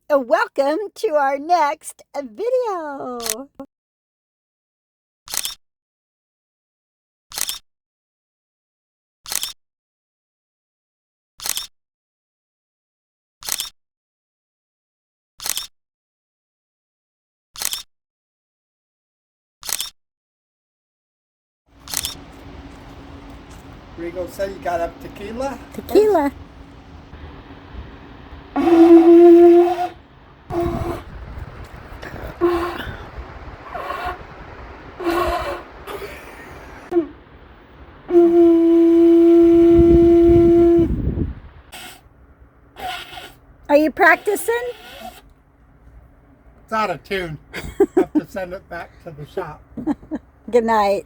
Welcome to our next video. Rigo said you got up tequila? Tequila. Are you practicing? It's out of tune. Have to send it back to the shop. Good night.